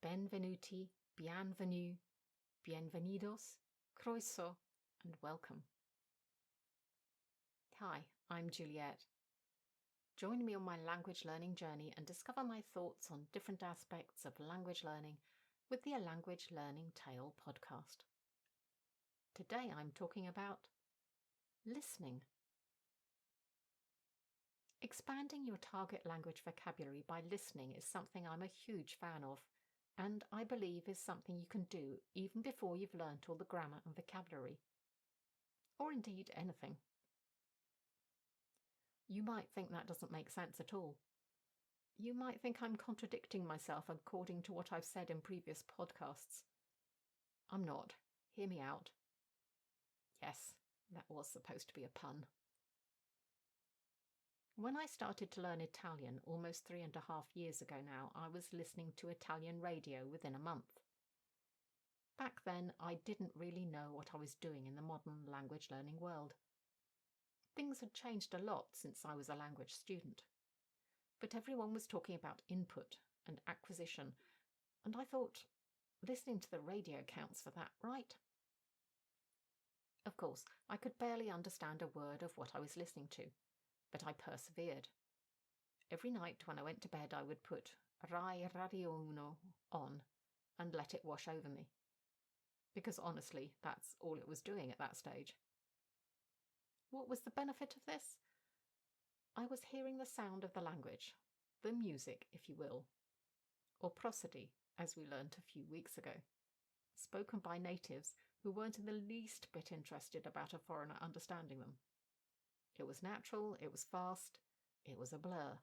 benvenuti, bienvenue, bienvenidos, croeso, and welcome. Hi, I'm Juliet. Join me on my language learning journey and discover my thoughts on different aspects of language learning with the A Language Learning Tale podcast. Today I'm talking about listening. Expanding your target language vocabulary by listening is something I'm a huge fan of, and I believe is something you can do even before you've learnt all the grammar and vocabulary, or indeed anything. You might think that doesn't make sense at all. You might think I'm contradicting myself according to what I've said in previous podcasts. I'm not. Hear me out. Yes, that was supposed to be a pun. When I started to learn Italian almost 3.5 years ago now, I was listening to Italian radio within a month. Back then, I didn't really know what I was doing in the modern language learning world. Things had changed a lot since I was a language student. But everyone was talking about input and acquisition, and I thought, listening to the radio counts for that, right? Of course, I could barely understand a word of what I was listening to, but I persevered. Every night when I went to bed, I would put Rai Radio Uno on and let it wash over me. Because honestly, that's all it was doing at that stage. What was the benefit of this? I was hearing the sound of the language, the music, if you will, or prosody, as we learnt a few weeks ago, spoken by natives who weren't in the least bit interested about a foreigner understanding them. It was natural, it was fast, it was a blur.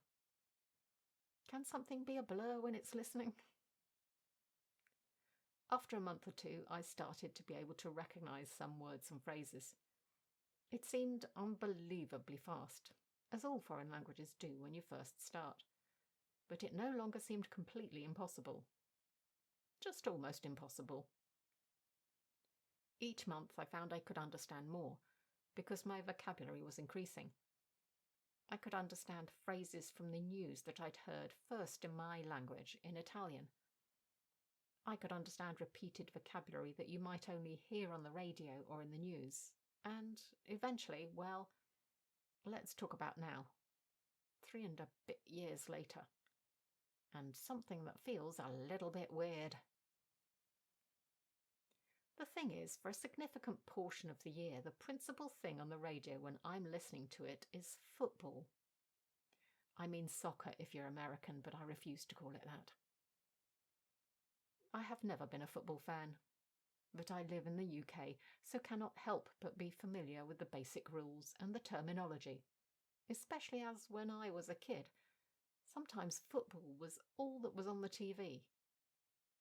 Can something be a blur when it's listening? After a month or two, I started to be able to recognise some words and phrases. It seemed unbelievably fast, as all foreign languages do when you first start. But it no longer seemed completely impossible. Just almost impossible. Each month I found I could understand more, because my vocabulary was increasing. I could understand phrases from the news that I'd heard first in my language, in Italian. I could understand repeated vocabulary that you might only hear on the radio or in the news. And eventually, well, let's talk about now. 3 and a bit years later. And something that feels a little bit weird. The thing is, for a significant portion of the year, the principal thing on the radio when I'm listening to it is football. I mean soccer if you're American, but I refuse to call it that. I have never been a football fan, but I live in the UK, so cannot help but be familiar with the basic rules and the terminology, especially as when I was a kid, sometimes football was all that was on the TV.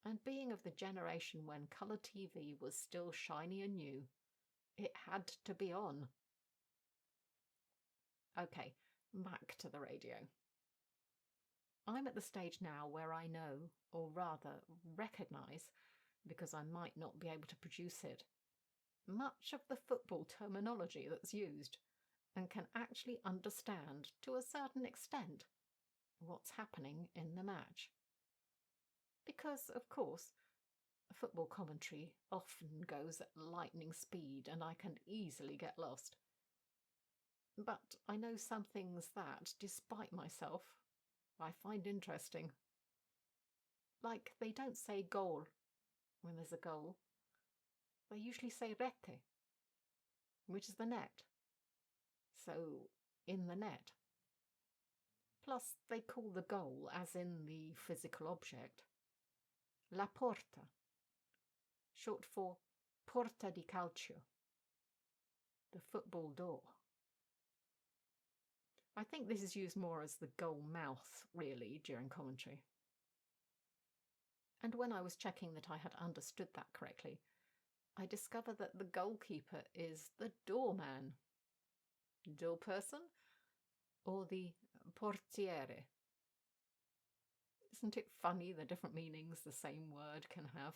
And being of the generation when colour TV was still shiny and new, it had to be on. Okay, back to the radio. I'm at the stage now where I know, or rather recognise, because I might not be able to produce it, much of the football terminology that's used, and can actually understand, to a certain extent, what's happening in the match. Because, of course, football commentary often goes at lightning speed and I can easily get lost. But I know some things that, despite myself, I find interesting. Like they don't say goal when there's a goal. They usually say rete, which is the net. So, in the net. Plus, they call the goal, as in the physical object, la porta, short for porta di calcio, the football door. I think this is used more as the goal mouth, really, during commentary. And when I was checking that I had understood that correctly, I discovered that the goalkeeper is the doorman, door person, or the portiere. Isn't it funny the different meanings the same word can have?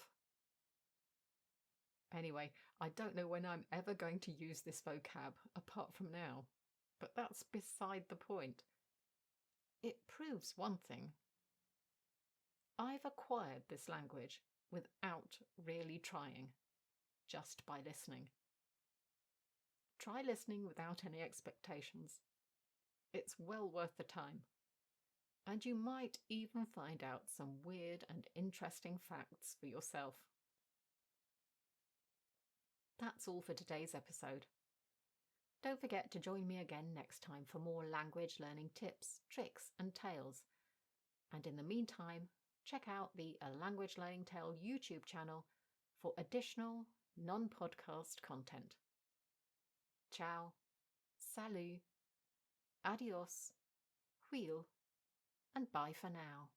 Anyway, I don't know when I'm ever going to use this vocab apart from now, but that's beside the point. It proves one thing. I've acquired this language without really trying, just by listening. Try listening without any expectations. It's well worth the time. And you might even find out some weird and interesting facts for yourself. That's all for today's episode. Don't forget to join me again next time for more language learning tips, tricks, and tales. And in the meantime, check out the A Language Learning Tale YouTube channel for additional non-podcast content. Ciao, salut, adios, wheel, and bye for now.